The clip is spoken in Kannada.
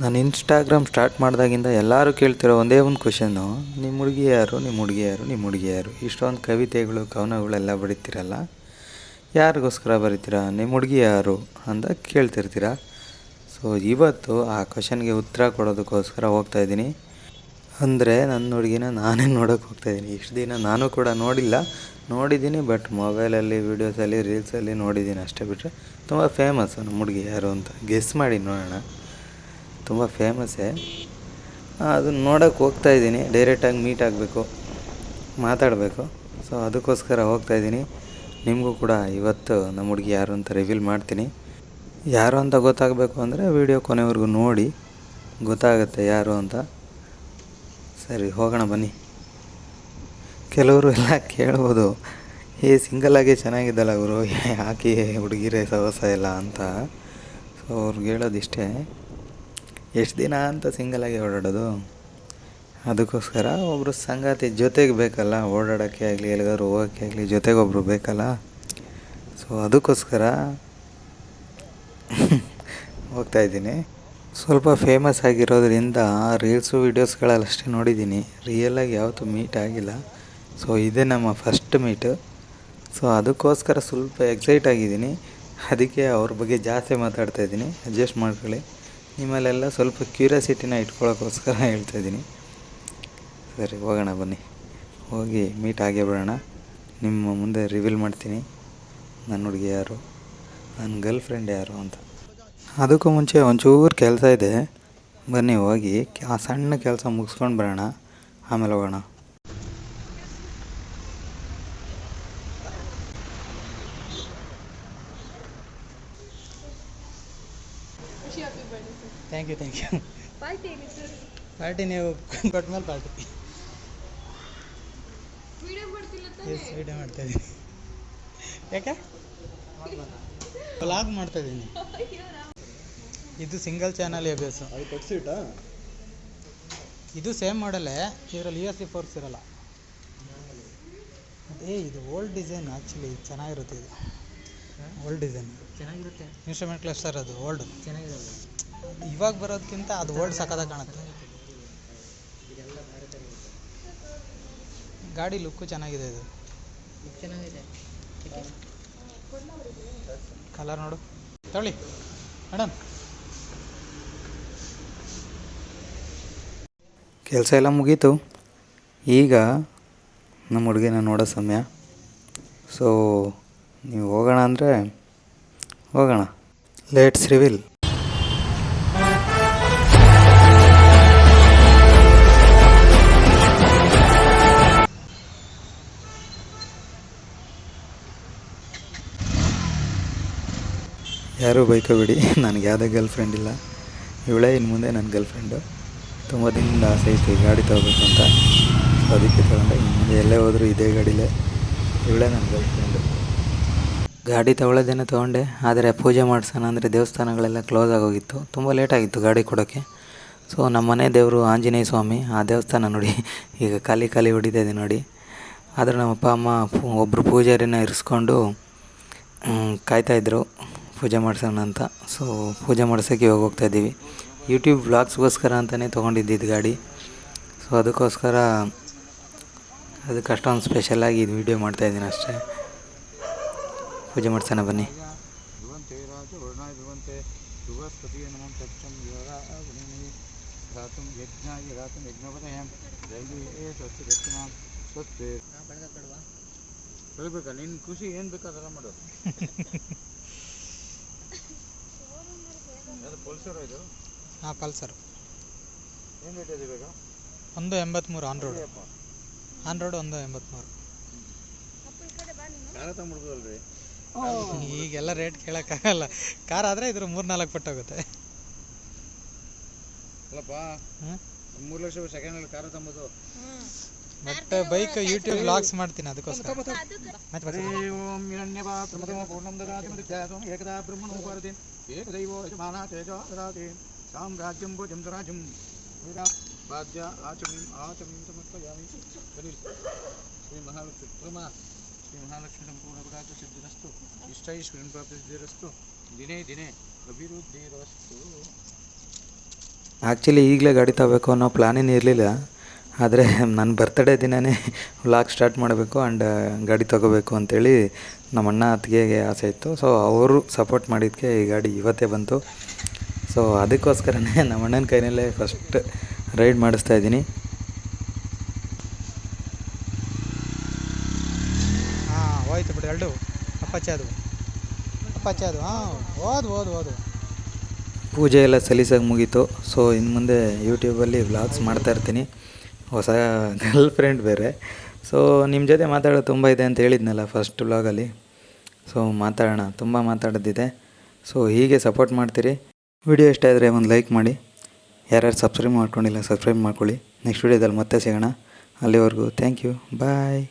ನಾನು ಇನ್ಸ್ಟಾಗ್ರಾಮ್ ಸ್ಟಾರ್ಟ್ ಮಾಡಿದಾಗಿಂದ ಎಲ್ಲರೂ ಕೇಳ್ತಿರೋ ಒಂದೇ ಒಂದು ಕ್ವಶನ್ನು, ನಿಮ್ಮ ಹುಡುಗಿ ಯಾರು, ನಿಮ್ಮ ಹುಡುಗಿ ಯಾರು, ನಿಮ್ಮ ಹುಡುಗಿ ಯಾರು? ಇಷ್ಟೊಂದು ಕವಿತೆಗಳು ಕವನಗಳೆಲ್ಲ ಬರೀತೀರಲ್ಲ, ಯಾರಿಗೋಸ್ಕರ ಬರೀತೀರಾ? ನಿಮ್ಮ ಹುಡುಗಿ ಯಾರು ಅಂತ ಕೇಳ್ತಿರ್ತೀರ. ಸೊ ಇವತ್ತು ಆ ಕ್ವಶನ್ಗೆ ಉತ್ತರ ಕೊಡೋದಕ್ಕೋಸ್ಕರ ಹೋಗ್ತಾಯಿದ್ದೀನಿ. ಅಂದರೆ ನನ್ನ ಹುಡುಗಿನ ನಾನೇ ನೋಡೋಕೆ ಹೋಗ್ತಾಯಿದ್ದೀನಿ. ಇಷ್ಟು ದಿನ ನಾನು ಕೂಡ ನೋಡಿದ್ದೀನಿ, ಬಟ್ ಮೊಬೈಲಲ್ಲಿ, ವೀಡಿಯೋಸಲ್ಲಿ, ರೀಲ್ಸಲ್ಲಿ ನೋಡಿದ್ದೀನಿ ಅಷ್ಟೇ. ಬಿಟ್ಟರೆ ತುಂಬ ಫೇಮಸ್ಸು ನಮ್ಮ ಹುಡುಗಿ ಯಾರು ಅಂತ ಗೆಸ್ ಮಾಡಿ ನೋಡೋಣ. ತುಂಬ ಫೇಮಸ್ಸೇ. ಅದನ್ನು ನೋಡೋಕ್ಕೆ ಹೋಗ್ತಾಯಿದ್ದೀನಿ. ಡೈರೆಕ್ಟಾಗಿ ಮೀಟ್ ಆಗಬೇಕು, ಮಾತಾಡಬೇಕು. ಸೊ ಅದಕ್ಕೋಸ್ಕರ ಹೋಗ್ತಾಯಿದ್ದೀನಿ. ನಿಮಗೂ ಕೂಡ ಇವತ್ತು ನಮ್ಮ ಹುಡುಗಿ ಯಾರು ಅಂತ ರಿವೀಲ್ ಮಾಡ್ತೀನಿ. ಯಾರು ಅಂತ ಗೊತ್ತಾಗಬೇಕು ಅಂದರೆ ವಿಡಿಯೋ ಕೊನೆವರೆಗೂ ನೋಡಿ, ಗೊತ್ತಾಗುತ್ತೆ ಯಾರು ಅಂತ. ಸರಿ, ಹೋಗೋಣ ಬನ್ನಿ. ಕೆಲವರು ಎಲ್ಲ ಕೇಳ್ಬೋದು, ಸಿಂಗಲ್ಲಾಗಿ ಚೆನ್ನಾಗಿದ್ದಲ್ಲ ಅವರು, ಯಾಕೆ ಹುಡುಗಿರೇ ಸಹವಾಸ ಎಲ್ಲ ಅಂತ. ಸೊ ಅವ್ರಿಗೆ ಹೇಳೋದಿಷ್ಟೇ, ಎಷ್ಟು ದಿನ ಅಂತ ಸಿಂಗಲಾಗಿ ಓಡಾಡೋದು? ಅದಕ್ಕೋಸ್ಕರ ಒಬ್ಬರು ಸಂಗಾತಿ ಜೊತೆಗೆ ಬೇಕಲ್ಲ, ಓಡಾಡೋಕ್ಕೆ ಆಗಲಿ, ಎಲ್ಲಿಗಾದ್ರೂ ಹೋಗೋಕ್ಕೆ ಆಗಲಿ, ಜೊತೆಗೊಬ್ಬರು ಬೇಕಲ್ಲ. ಸೊ ಅದಕ್ಕೋಸ್ಕರ ಹೋಗ್ತಾಯಿದ್ದೀನಿ. ಸ್ವಲ್ಪ ಫೇಮಸ್ ಆಗಿರೋದ್ರಿಂದ ರೀಲ್ಸು ವೀಡಿಯೋಸ್ಗಳಲ್ಲಷ್ಟೇ ನೋಡಿದ್ದೀನಿ, ರಿಯಲಾಗಿ ಯಾವತ್ತೂ ಮೀಟ್ ಆಗಿಲ್ಲ. ಸೊ ಇದೇ ನಮ್ಮ ಫಸ್ಟ್ ಮೀಟು. ಸೊ ಅದಕ್ಕೋಸ್ಕರ ಸ್ವಲ್ಪ ಎಕ್ಸೈಟ್ ಆಗಿದ್ದೀನಿ. ಅದಕ್ಕೆ ಅವ್ರ ಬಗ್ಗೆ ಜಾಸ್ತಿ ಮಾತಾಡ್ತಾಯಿದ್ದೀನಿ, ಅಡ್ಜಸ್ಟ್ ಮಾಡ್ಕೊಳ್ಳಿ. ನಿಮ್ಮಲ್ಲೆಲ್ಲ ಸ್ವಲ್ಪ ಕ್ಯೂರಿಯಾಸಿಟಿನ ಇಟ್ಕೊಳ್ಳೋಕ್ಕೋಸ್ಕರ ಹೇಳ್ತಾಯಿದ್ದೀನಿ. ಸರಿ, ಹೋಗೋಣ ಬನ್ನಿ. ಹೋಗಿ ಮೀಟ್ ಆಗೇ ಬಿಡೋಣ. ನಿಮ್ಮ ಮುಂದೆ ರಿವೀಲ್ ಮಾಡ್ತೀನಿ ನನ್ನ ಹುಡುಗಿ ಯಾರು, ನನ್ನ ಗರ್ಲ್ ಫ್ರೆಂಡ್ ಯಾರು ಅಂತ. ಅದಕ್ಕೂ ಮುಂಚೆ ಒಂಚೂರು ಕೆಲಸ ಇದೆ, ಬನ್ನಿ ಹೋಗಿ ಆ ಸಣ್ಣ ಕೆಲಸ ಮುಗಿಸ್ಕೊಂಡು ಬರೋಣ, ಆಮೇಲೆ ಹೋಗೋಣ. Thank you. ಪಾರ್ಟಿ ನೀವು ಕೊಟ್ಟ ಮೇಲೆ ಪಾರ್ಟಿ. ಎಸ್, ವಿಡಿಯೋ ಮಾಡ್ತಾಯಿದ್ದೀನಿ. ಯಾಕೆ ವ್ಲಾಗ್ ಮಾಡ್ತಾಯಿದ್ದೀನಿ. ಇದು ಸಿಂಗಲ್ ಚಾನಲ್ ABS. ಇದು ಸೇಮ್ ಮಾಡಲೇ, ಇದರಲ್ಲಿ USB ಫೋರ್ಸ್ ಇರಲ್ಲ. ಇದು ಓಲ್ಡ್ ಡಿಸೈನ್. ಆ್ಯಕ್ಚುಲಿ ಚೆನ್ನಾಗಿರುತ್ತೆ. ಇದು ಓಲ್ಡ್ ಡಿಸೈನ್ ಚೆನ್ನಾಗಿರುತ್ತೆ. ಇನ್ಸ್ಟ್ರೂಮೆಂಟ್ ಕ್ಲಸ್ಟರ್ ಅದು ಓಲ್ಡ್ ಚೆನ್ನಾಗಿರಲ್ಲ. ಇವಾಗ ಬರೋದಕ್ಕಿಂತ ಅದು ಓಲ್ಡ್ ಸಕ್ಕತ್ತಾಗಿ ಕಾಣುತ್ತೆ. ಗಾಡಿ ಲುಕ್ಕು ಚೆನ್ನಾಗಿದೆ. ಇದು ಚೆನ್ನಾಗಿದೆ. ಕಲರ್ ನೋಡು, ತಗೊಳ್ಳಿ ಮೇಡಮ್. ಕೆಲಸ ಎಲ್ಲ ಮುಗೀತು. ಈಗ ನಮ್ಮ ಹುಡುಗಿನ ನೋಡೋ ಸಮಯ. ಸೊ ನೀವು ಹೋಗೋಣ ಅಂದರೆ ಹೋಗೋಣ. Let's reveal. ಯಾರೂ ಬೈಕೋಬೇಡಿ, ನನಗೆ ಯಾವುದೇ ಗರ್ಲ್ ಫ್ರೆಂಡ್ ಇಲ್ಲ. ಇವಳೇ ಇನ್ನು ಮುಂದೆ ನನ್ನ ಗರ್ಲ್ ಫ್ರೆಂಡು. ತುಂಬ ದಿನದಿಂದ ಆಸೆ ಇತ್ತು ಈ ಗಾಡಿ ತೊಗೋಬೇಕು ಅಂತ. ಸೊ ಅದಕ್ಕೆ ತೊಗೊಂಡೆ. ಇನ್ನು ಮುಂದೆ ಎಲ್ಲೇ ಹೋದರೂ ಇದೇ ಗಾಡಿಲೇ. ಇವಳೇ ನನ್ನ ಗರ್ಲ್ ಫ್ರೆಂಡು. ಗಾಡಿ ತೊಗೊಳ್ಳೋದೇನೆ ತೊಗೊಂಡೆ, ಆದರೆ ಪೂಜೆ ಮಾಡಿಸೋಣ ಅಂದರೆ ದೇವಸ್ಥಾನಗಳೆಲ್ಲ ಕ್ಲೋಸ್ ಆಗೋಗಿತ್ತು. ತುಂಬ ಲೇಟಾಗಿತ್ತು ಗಾಡಿ ಕೊಡೋಕ್ಕೆ. ಸೊ ನಮ್ಮ ಮನೆ ದೇವರು ಆಂಜನೇಯ ಸ್ವಾಮಿ, ಆ ದೇವಸ್ಥಾನ ನೋಡಿ ಈಗ ಖಾಲಿ ಹೊಡಿತಾ ಇದೆ ನೋಡಿ. ಆದರೆ ನಮ್ಮ ಅಪ್ಪ ಅಮ್ಮ ಒಬ್ಬರು ಪೂಜಾರಿನ ಇರಿಸ್ಕೊಂಡು ಕಾಯ್ತಾಯಿದ್ರು ಪೂಜೆ ಮಾಡ್ಸೋಣ ಅಂತ. ಸೊ ಪೂಜೆ ಮಾಡ್ಸೋಕ್ಕೆ ಇವಾಗ ಹೋಗ್ತಾಯಿದ್ದೀವಿ. ಯೂಟ್ಯೂಬ್ ವ್ಲಾಗ್ಸ್ಗೋಸ್ಕರ ಅಂತಲೇ ತೊಗೊಂಡಿದ್ದಿದ್ದು ಗಾಡಿ. ಸೊ ಅದಕ್ಕೋಸ್ಕರ ಅದಕ್ಕೆ ಅಷ್ಟೊಂದು ಸ್ಪೆಷಲಾಗಿ ಇದು ವೀಡಿಯೋ ಮಾಡ್ತಾಯಿದ್ದೀನಿ ಅಷ್ಟೇ. ಪೂಜೆ ಮಾಡ್ಸೋಣ ಬನ್ನಿ. ಹೇಳ್ಬೇಕಾ ನಿನ್ನ ಖುಷಿ ಏನು ಬೇಕಾದಲ್ಲ ಮಾಡು. ಪಲ್ಸರ್ ಇದು? ಹಾಂ, ಪಲ್ಸರ್. ಏನು ರೇಟ್ ಇದೆ ಇವಾಗ? 183 ಆನ್ ರೋಡ್. 183. ಕಾರ ತಗೊಂಡ್ಬಿಡ್ಬೋದಲ್ರಿ? ಈಗೆಲ್ಲ ರೇಟ್ ಕೇಳೋಕ್ಕಾಗಲ್ಲ. ಕಾರ್ ಆದರೆ ಇದ್ರ 3-4 ಪಟ್ಟಾಗುತ್ತೆ. ಅಲ್ಲಪ್ಪ, 3 ಲಕ್ಷ ಸೆಕೆಂಡಲ್ಲಿ ಕಾರ ತಗೋದು. ಬಟ್ ಬೈಕ್ ಯೂಟ್ಯೂಬ್ ವ್ಲಾಗ್ಸ್ ಮಾಡ್ತೀನಿ, ಅದಕ್ಕೋಸ್ಕರ. ಓಂ ಹಿರಣ್ಯಪಾತ್ರಮತಮ ಪೂರ್ಣಂ ದದಾತಿ ಮಧುಜ್ಞಾಸಂ ಏಕದಾ ಬ್ರಹ್ಮಣೋ ಭಾರತಿ ಏಕದೈವೋ ಯಜಮಾನಾ ತೇಜೋ ದದಾತಿ ಸಾಮ್ರಾಜ್ಯಂ ಭುಜಂ ಸ್ವರಾಜ್ಯಂ ವಾದ್ಯ ಆಚಮೀಂ ಸಮರ್ಪಯಾಮಿ. ಶ್ರೀ ಮಹಾಲಕ್ಷ್ಮಿ ಸಂಪೂರ್ಣ ಗುಣಾತ್ಮ ಸಿದ್ಧಿರಸ್ತು. ಇಷ್ಟೈಶ್ವರ್ಯಂ ಪ್ರಾಪ್ತಿ ಸಿದ್ಧಿರಸ್ತು. ದಿನೇ ದಿನೇ ಅಭಿವೃದ್ಧಿರಸ್ತು. ಆ್ಯಕ್ಚುಲಿ ಈಗಲೇ ಗಾಡಿ ತಗೋಬೇಕು ಅನ್ನೋ ಪ್ಲ್ಯಾನೇನು ಇರಲಿಲ್ಲ. ಆದರೆ ನನ್ನ ಬರ್ತಡೇ ದಿನವೇ ವ್ಲಾಗ್ ಸ್ಟಾರ್ಟ್ ಮಾಡಬೇಕು ಆ್ಯಂಡ್ ಗಾಡಿ ತೊಗೋಬೇಕು ಅಂಥೇಳಿ ನಮ್ಮ ಅಣ್ಣ ಅತ್ತಿಗೆಗೆ ಆಸೆ ಇತ್ತು. ಸೊ ಅವರು ಸಪೋರ್ಟ್ ಮಾಡಿದ್ದಕ್ಕೆ ಈ ಗಾಡಿ ಇವತ್ತೇ ಬಂತು. ಸೊ ಅದಕ್ಕೋಸ್ಕರನೇ ನಮ್ಮ ಅಣ್ಣನ ಕೈನಲ್ಲೇ ಫಸ್ಟ್ ರೈಡ್ ಮಾಡಿಸ್ತಾ ಇದ್ದೀನಿ. ಹಾಂ ಹೋಯ್ತು ಬಿಡು ಎರಡು ಅಪ್ಪಾಚೆ ಅದು ಹಾಂ ಓದು ಪೂಜೆ ಎಲ್ಲ ಸಲೀಸಾಗಿ ಮುಗೀತು. ಸೊ ಇನ್ನು ಮುಂದೆ ಯೂಟ್ಯೂಬಲ್ಲಿ ವ್ಲಾಗ್ಸ್ ಮಾಡ್ತಾಯಿರ್ತೀನಿ. ಹೊಸ ಗರ್ಲ್ ಫ್ರೆಂಡ್ ಬೇರೆ. ಸೊ ನಿಮ್ಮ ಜೊತೆ ಮಾತಾಡೋದು ತುಂಬ ಇದೆ ಅಂತ ಹೇಳಿದ್ನಲ್ಲ ಫಸ್ಟ್ ವ್ಲಾಗಲ್ಲಿ. ಸೊ ಮಾತಾಡೋಣ, ತುಂಬ ಮಾತಾಡೋದಿದೆ. ಸೊ ಹೀಗೆ ಸಪೋರ್ಟ್ ಮಾಡ್ತೀರಿ. ವಿಡಿಯೋ ಇಷ್ಟ ಆದರೆ ಒಂದು ಲೈಕ್ ಮಾಡಿ. ಯಾರ್ಯಾರು ಸಬ್ಸ್ಕ್ರೈಬ್ ಮಾಡ್ಕೊಂಡಿಲ್ಲ ಸಬ್ಸ್ಕ್ರೈಬ್ ಮಾಡ್ಕೊಳ್ಳಿ. ನೆಕ್ಸ್ಟ್ ವೀಡಿಯೋದಲ್ಲಿ ಮತ್ತೆ ಸಿಗೋಣ. ಅಲ್ಲಿವರೆಗೂ ಥ್ಯಾಂಕ್ ಯು, ಬಾಯ್.